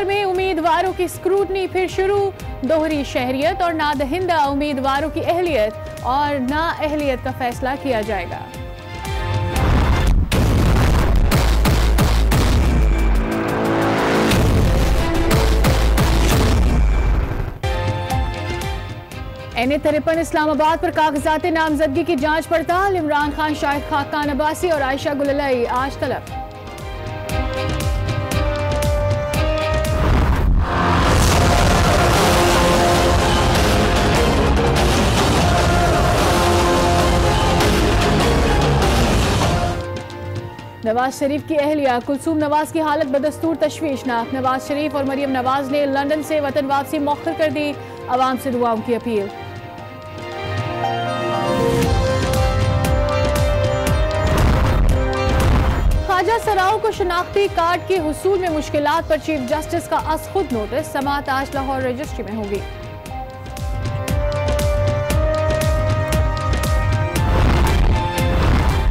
भर में उम्मीदवारों की स्क्रूटनी फिर शुरू। दोहरी शहरियत और नादहिंदा उम्मीदवारों की अहलियत और नाअहलियत का फैसला किया जाएगा। NA-53 इस्लामाबाद पर कागजात नामजदगी की जांच पड़ताल। इमरान खान, शाहिद खाकान अब्बासी और आयशा गुललई आज तलब। नवाज शरीफ की अहलिया कुलसूम नवाज की हालत बदस्तूर तशवीशनाक। नवाज शरीफ और मरियम नवाज ने लंदन से वतन वापसी मौखर कर दी। आवाम से दुआओं की अपील। ख्वाजा सराओं को शनाख्ती कार्ड के हुसूल में मुश्किलात पर चीफ जस्टिस का अस खुद नोटिस। समाअत आज लाहौर रजिस्ट्री में होगी।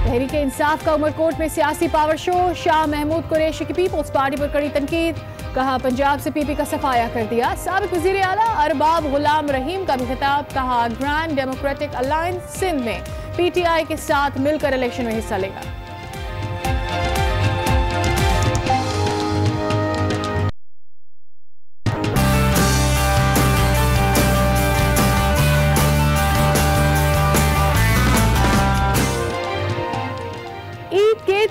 तहरीक इंसाफ का उमरकोट में सियासी पावर शो। शाह महमूद कुरैशी की पीपल्स पार्टी पर कड़ी तनकीद। कहा पंजाब से पीपी का सफाया कर दिया। साबिक वजीर आला अरबाब गुलाम रहीम का भी खिताब। कहा ग्रैंड डेमोक्रेटिक अलायंस सिंध में PTI के साथ मिलकर इलेक्शन में हिस्सा लेगा।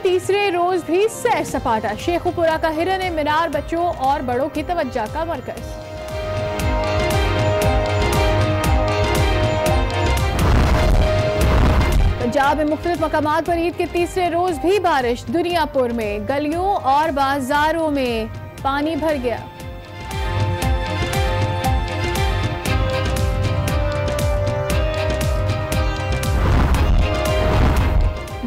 तीसरे रोज भी सैर सपाटा। शेखुपुरा का हिरन मीनार बच्चों और बड़ों की तवज्जो का मरकज। पंजाब में मुख्तलिफ मकामात पर ईद के तीसरे रोज भी बारिश। दुनियापुर में गलियों और बाजारों में पानी भर गया।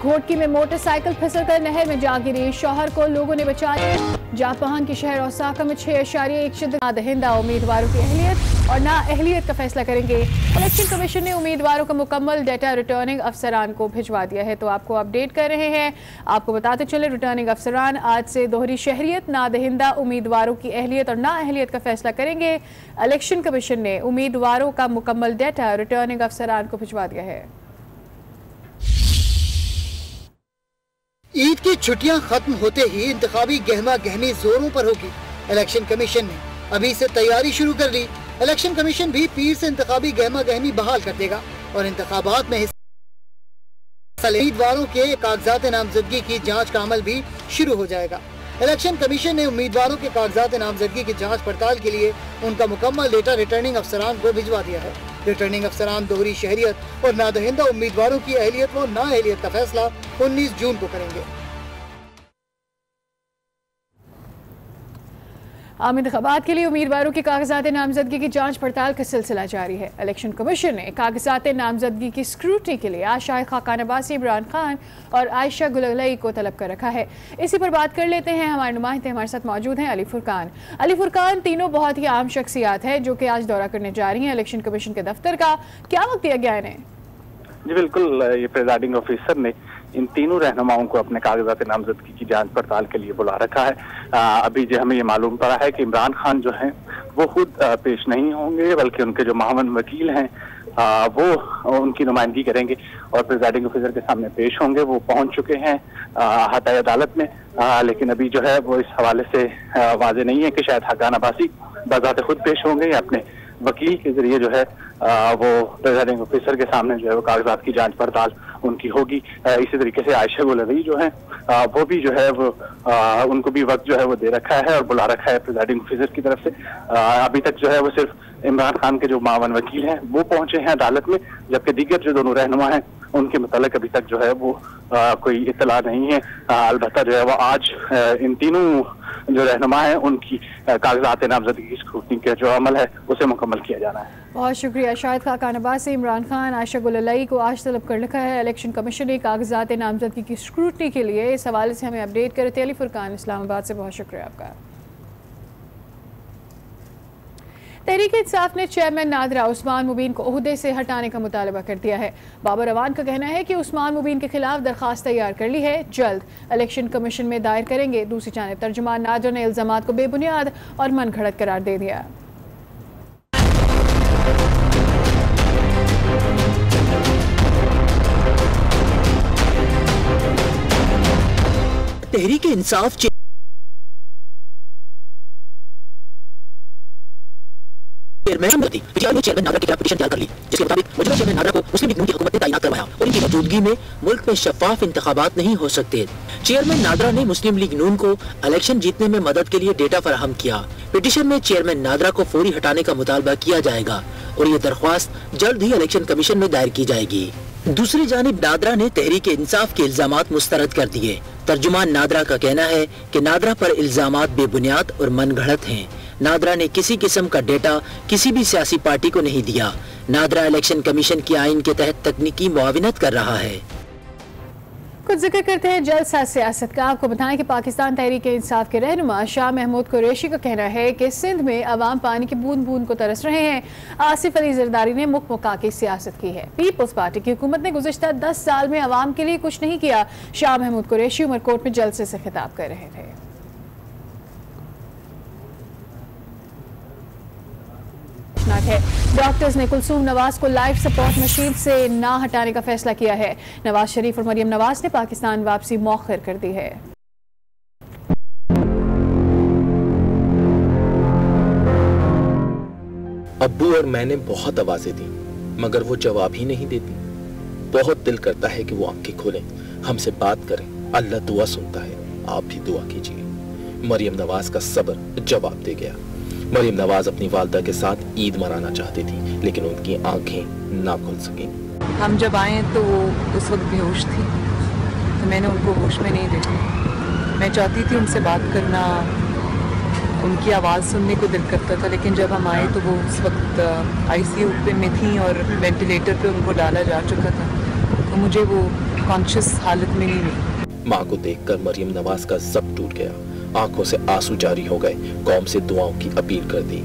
घोटकी में मोटरसाइकिल फिसलकर नहर में जा गिरी। शौहर को लोगों ने बचाया। जापान के शहर ओसाका में 6.1 शिद्दत नादहिंदा उम्मीदवारों की अहलियत और नाअहलियत का फैसला करेंगे। इलेक्शन कमीशन ने उम्मीदवारों का मुकम्मल डेटा रिटर्निंग अफसरान को भिजवा दिया है। तो आपको अपडेट कर रहे हैं। आपको बताते चले रिटर्निंग अफसरान आज से दोहरी शहरियत, नादहिंदा उम्मीदवारों की अहलियत और नाअहलियत का फैसला करेंगे। इलेक्शन कमीशन ने उम्मीदवारों का मुकम्मल डेटा रिटर्निंग अफसरान को भिजवा दिया है। ईद की छुट्टियां खत्म होते ही इंतखाबी गहमा गहमी जोरों पर होगी। इलेक्शन कमीशन ने अभी से तैयारी शुरू कर ली। इलेक्शन कमीशन भी पीर से इंतखाबी गहमा गहमी बहाल कर देगा और इंतखाबात में उम्मीदवारों के कागजात नामजदगी की जांच का अमल भी शुरू हो जाएगा। इलेक्शन कमीशन ने उम्मीदवारों के कागजात नामजदगी की जांच पड़ताल के लिए उनका मुकम्मल डेटा रिटर्निंग अफसरान को भिजवा दिया है। रिटर्निंग अफसरान दोहरी शहरियत और नादहिंदा उम्मीदवारों की अहलियत व नाअहलियत का फैसला 19 जून को करेंगे। आम इंतखाबात के लिए उम्मीदवारों की कागजात नामजदगी की जांच पड़ताल का सिलसिला जारी है। इलेक्शन कमीशन ने कागजात नामजदगी की स्क्रूटनी के लिए आज शाहिद खाकान अब्बासी, इमरान खान और आयशा गुललई को तलब कर रखा है। इसी पर बात कर लेते हैं। हमारे नुमाइंदे हमारे साथ मौजूद हैं। अली फुरकान। अली फुरकान, तीनों बहुत ही आम शख्सियात है जो कि आज दौरा करने जा रही हैं इलेक्शन कमीशन के दफ्तर का। क्या वक्त दिया गया इन्हें? जी बिल्कुल, ये प्रिजाइडिंग ऑफिसर ने इन तीनों रहनुमाओं को अपने कागजात नामजदगी की जांच पड़ताल के लिए बुला रखा है। अभी जो हमें ये मालूम पड़ा है कि इमरान खान जो हैं वो खुद पेश नहीं होंगे, बल्कि उनके जो मावन वकील हैं वो उनकी नुमाइंदगी करेंगे और प्रिजाइडिंग ऑफिसर के सामने पेश होंगे। वो पहुंच चुके हैं हताई अदालत में, लेकिन अभी जो है वो इस हवाले से वाज़ेह नहीं है कि शायद खाकान अब्बासी बज़ाते खुद पेश होंगे या अपने वकील के जरिए जो है वो प्रिजाइडिंग ऑफिसर के सामने जो है वो कागजात की जांच पड़ताल उनकी होगी। इसी तरीके से आयशा गुललई जो है वो भी जो है वो उनको भी वक्त जो है वो दे रखा है और बुला रखा है प्रिजाइडिंग ऑफिसर की तरफ से। अभी तक जो है वो सिर्फ इमरान खान के जो मावन वकील हैं वो पहुंचे हैं अदालत में, जबकि दीगर जो दोनों रहनुमा हैं उनके मुतालिक अभी तक जो है वो कोई इत्तला नहीं है। अलबत्ता जो है वो आज इन तीनों जो रहनुमा है उनकी कागजात नामजदगी की स्क्रूटनी का जो अमल है उसे मुकम्मल किया जाना है। बहुत शुक्रिया। शाहिद खाकान अब्बासी, इमरान खान, आयशा गुललई को आज तलब कर रखा है इलेक्शन कमीशन ने कागजात नामजदगी की स्क्रूटनी के लिए। इस हवाले से हमें अपडेट करे थे अली फुरकान इस्लामाबाद से। बहुत शुक्रिया आपका। तहरीक इंसाफ ने चेयरमैन नादरा उस्मान मुबीन को ओहदे से हटाने का मुतालबा कर दिया है। बाबर अवान का कहना है कि उस्मान मुबीन के खिलाफ दरखास्त तैयार कर ली है, जल्द इलेक्शन कमीशन में दायर करेंगे। दूसरी जानिब तर्जुमान नादरा ने इल्जामात को बेबुनियाद और मन घड़त करार दे दिया। तहरीक इंसाफ चेयरमैन नादरा के खिलाफ पिटीशन तैयार कर ली, जिसके मुताबिक मौजूदा चेयरमैन नादरा को मुस्लिम लीग नून की हुकूमत ने तैनात करवाया और इनकी मौजूदगी में मुल्क में शफाफ इंतखाबात नहीं हो सकते। चेयरमैन नादरा ने मुस्लिम लीग नून को इलेक्शन जीतने में मदद के लिए डेटा फराहम किया। पिटीशन में चेयरमैन नादरा को फौरी हटाने का मुतालबा किया जाएगा और ये दरख्वास्त जल्द ही इलेक्शन कमीशन में दायर की जाएगी। दूसरी जानिब नादरा ने तहरीक इंसाफ के इल्जामात मुस्तरद कर दिए। तर्जुमान नादरा का कहना है कि नादरा पर इल्जामात बेबुनियाद और मनगढ़ंत हैं। नादरा ने किसी किस्म का डेटा किसी भी सियासी पार्टी को नहीं दिया। नादरा इलेक्शन कमीशन की आइन के तहत तकनीकी मुआविनत कर रहा है। कुछ जिक्र करते हैं जलसा सियासत का। आपको बताएं कि पाकिस्तान तहरीक इंसाफ के रहनुमा शाह महमूद कुरैशी का कहना है कि सिंध में अवाम पानी की बूंद बूंद को तरस रहे हैं। आसिफ अली जरदारी ने मुकमुका की सियासत की है। पीपल्स पार्टी की हुकूमत ने गुज़िश्ता 10 साल में अवाम के लिए कुछ नहीं किया। शाह महमूद कुरैशी उमरकोट में जलसे से खिताब कर रहे थे। है डॉक्टर्स ने कुलसूम नवाज को लाइफ सपोर्ट मशीन से ना हटाने का फैसला किया है। नवाज शरीफ और मरियम नवाज ने पाकिस्तान वापसी मौखर कर दी है। अब्बू और मैंने बहुत आवाजें दी मगर वो जवाब ही नहीं देती। बहुत दिल करता है कि वो आंखें खोलें, हमसे बात करें। अल्लाह दुआ सुनता है, आप भी दुआ कीजिए। मरियम नवाज का सब्र जवाब दे गया। मरियम नवाज अपनी वालदा के साथ ईद मनाना चाहती थी लेकिन उनकी आंखें ना खुल सकी। हम जब आए तो वो उस वक्त बेहोश थी, तो मैंने उनको होश में नहीं देखा। मैं चाहती थी उनसे बात करना, उनकी आवाज़ सुनने को दिल करता था, लेकिन जब हम आए तो वो उस वक्त आईसीयू पे में थी और वेंटिलेटर पे उनको डाला जा चुका था, तो मुझे वो कॉन्शियस हालत में नहीं मिली। माँ को देखकर मरियम नवाज का जब्त टूट गया, आंखों से आंसू जारी हो गए। कौम से दुआओं की अपील कर दी।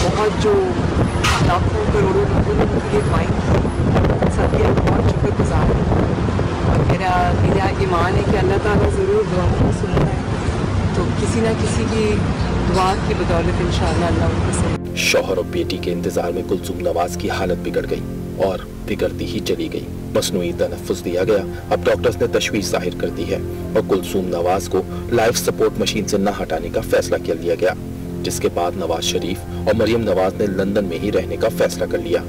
बहुत जो लाखों करोड़ों लोगों ने उनके लिए दुआएं की, सबके बहुत शुक्रगुजार हूं। और मेरा ईमान है कि अल्लाह ताला ज़रूर दुआओं को सुनता है, तो किसी न किसी की दुआ की बदौलत इंशाअल्लाह अल्लाह उनको सुने। शौहर और बेटी के इंतजार में कुलसूम नवाज की हालत बिगड़ गई और बिगड़ती ही चली गई। मसनूई तनफ्फुस दिया गया। अब डॉक्टर्स ने तशवीश जाहिर कर दी है और कुलसूम नवाज को लाइफ सपोर्ट मशीन से न हटाने का फैसला कर लिया गया, जिसके बाद नवाज शरीफ और मरियम नवाज ने लंदन में ही रहने का फैसला कर लिया।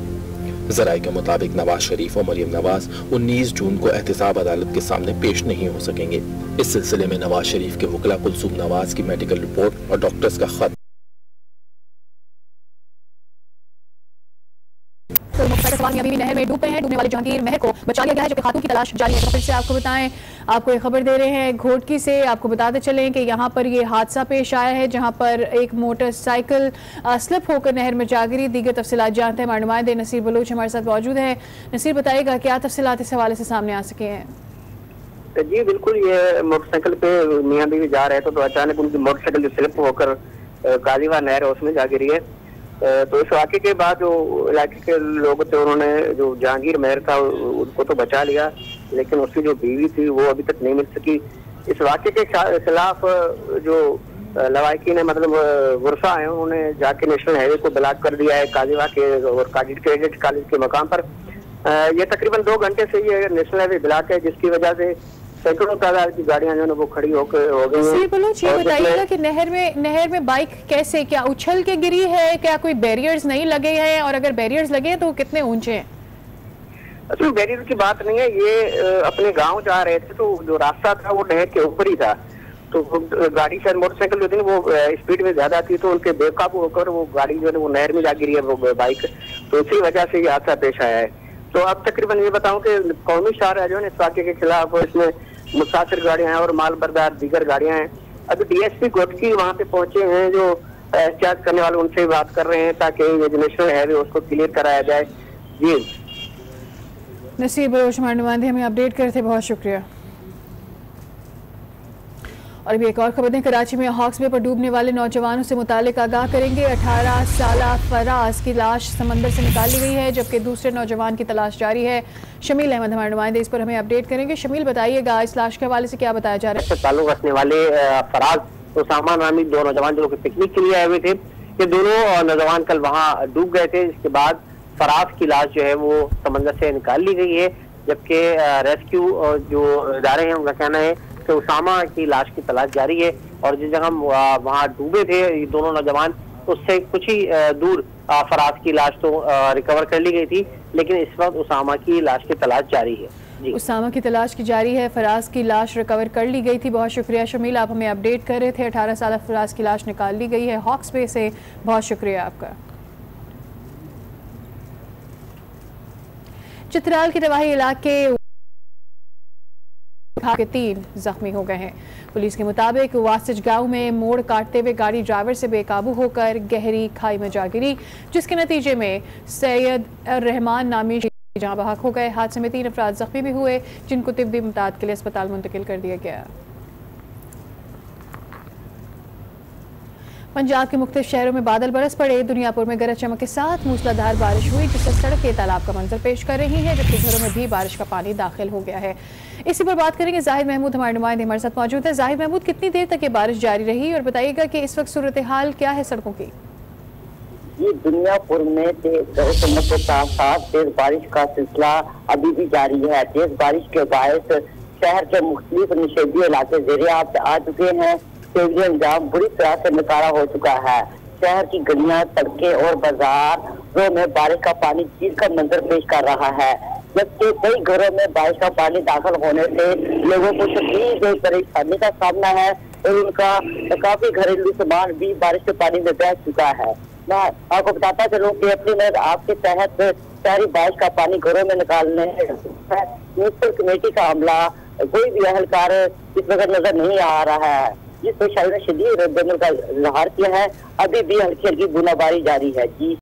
जराये के मुताबिक नवाज शरीफ और मरियम नवाज 19 जून को एहतसाब अदालत के सामने पेश नहीं हो सकेंगे। इस सिलसिले में नवाज शरीफ के वकील कुलसूम नवाज की मेडिकल रिपोर्ट और डॉक्टर्स का खत नहर में डूबे हैं। डूबने वाले जहांगीर महर को बचा लिया गया है, जबकि खातून की तलाश जारी है। फिर से आपको बताएं, आपको एक खबर दे रहे हैं घोटकी से। आपको बताते चलें कि यहाँ पर ये हादसा पेश आया है जहाँ पर एक मोटरसाइकिल स्लिप होकर नहर में जा गिरी। दीगर तफसीलात जानते हैं, हमारे नुमाइंदे नसीर बलूच हमारे साथ मौजूद है। नसीर, बताइएगा क्या तफसीलात इस हवाले से सामने आ सके हैं? जी बिल्कुल, ये मोटरसाइकिल पे मियां बीवी जा रहे थे तो अचानक उनकी मोटरसाइकिल स्लिप होकर काजीवा नहर है उसमें जा गिरी है। तो इस वाक़े के बाद जो इलाके के लोग थे उन्होंने जो जहांगीर महर था उनको तो बचा लिया, लेकिन उसकी जो बीवी थी वो अभी तक नहीं मिल सकी। इस वाक़े के खिलाफ जो लवाकिन है मतलब गुरसा है, उन्होंने जाके नेशनल हाईवे को ब्लॉक कर दिया है काजीवा के और कैडेट कॉलेज के मकाम पर। ये तकरीबन 2 घंटे से ये नेशनल हाईवे ब्लॉक है, जिसकी वजह से सैकड़ों तादाद की गाड़ियां जो है वो खड़ी हो गई हैं। ये बताइएगा कि नहर में बाइक कैसे, क्या उछल के गिरी है, क्या कोई बैरियर्स नहीं लगे हैं, और अगर बैरियर्स लगे हैं तो कितने ऊंचे हैं? असल बैरियर की बात नहीं है, ये अपने गांव जा रहे थे तो जो रास्ता था वो नहर के ऊपर ही था, तो गाड़ी शायद मोटरसाइकिल जो थी वो स्पीड में ज्यादा थी तो उनके बेकाबू होकर वो गाड़ी जो है वो नहर में जा गिरी है वो बाइक, तो इसी वजह से ये हादसा पेश आया है। तो अब तकरीबन ये बताऊं कि कौमी शाहरा जो है इस वाक़े के खिलाफ इसमें मुसाफिर गाड़ियां हैं और माल बरदार दीगर गाड़ियां हैं। अभी डीएसपी घोटकी वहां पे पहुंचे हैं, जो एहतियात करने वाले उनसे बात कर रहे हैं ताकि ये जो नेशनल हाईवे उसको क्लियर कराया जाए। जी नसीर बलोच हमारे नुमाइंदे हमें अपडेट करते, बहुत शुक्रिया। और अभी एक और खबर दें, कराची में हॉक्स बे पर डूबने वाले नौजवानों से मुतालिक आगाह करेंगे। 18 साला फराज की लाश समंदर से निकाल ली गई है, जबकि दूसरे नौजवान की तलाश जारी है। शमील अहमद हमारे नुमाइंदे इस पर हमें अपडेट करेंगे। शमील, बताइएगा इस लाश के हवाले से क्या बताया जा रहा है? ताल्लुक रखने वाले फराज उसामा नामी दो नौजवान जो पिकनिक के लिए आए हुए थे, ये दोनों नौजवान कल वहाँ डूब गए थे। इसके बाद फराज की लाश जो है वो समंदर से निकाल ली गई है, जबकि रेस्क्यू जो इदारे हैं उनका कहना है कि उसामा की लाश की तलाश जारी है। और जिस जगह वहाँ डूबे थे ये दोनों नौजवान, उससे कुछ ही दूर फराज की लाश तो रिकवर कर ली गई थी, लेकिन इस वक्त उसामा की लाश की तलाश जारी है। उसामा की तलाश की जारी है, फराज की लाश रिकवर कर ली गई थी। बहुत शुक्रिया शमील, आप हमें अपडेट कर रहे थे। 18 साल फराज की लाश निकाल ली गई है हॉक्स बे से। बहुत शुक्रिया आपका। चित्राल के रवाही इलाके के 3 जख्मी हो गए हैं। पुलिस के मुताबिक वासिज गांव में मोड़ काटते हुए गाड़ी ड्राइवर से बेकाबू होकर गहरी खाई में जा गिरी, जिसके नतीजे में सैयद रहमान नामी जहां बहक हो गए। हादसे में 3 अफराद जख्मी भी हुए, जिनको तिब्बी इमदाद के लिए अस्पताल मुंतकिल कर दिया गया। पंजाब के मुख्तलिफ शहरों में बादल बरस पड़े। दुनियापुर में गरज चमक के साथ मूसलाधार बारिश हुई, जिससे सड़कें तालाब का मंजर पेश कर रही हैं, जबकि घरों में भी बारिश का पानी दाखिल हो गया है। इसी पर बात करेंगे। जाहिद महमूद हमारे नुमाइंदे हमारे साथ मौजूद है। जाहिद महमूद, कितनी देर तक ये बारिश जारी रही और बताइएगा कि इस वक्त सूरत हाल क्या है सड़कों की? ये दुनियापुर में गरज चमक के साथ साथ तेज बारिश का सिलसिला अभी भी जारी है। तेज बारिश के बायस शहर के मुख्तलिफ निषेधी इलाके ज़ेरे-आब आ चुके हैं। सिविल निजाम बुरी तरह से नकारा हो चुका है। शहर की गलियां, सड़कें और बाजारों में बारिश का पानी चीर का मंजर पेश कर रहा है, जबकि कई घरों में बारिश का पानी दाखिल होने से लोगों को शदीद परेशानी का सामना है और उनका काफी घरेलू सामान भी बारिश के पानी में बह चुका है। मैं आपको बताता चलूं कि अपनी नजर आपके तहत सारी बारिश का पानी घरों में निकालने म्यूनिसिपल कमेटी का अमला कोई भी अहलकार इस वक्त नजर नहीं आ रहा है, जिस पर शायद शदीद रद्द-ए-अमल का इजहार किया है। अभी भी हल्की हल्की बूंदाबांदी जारी है। जी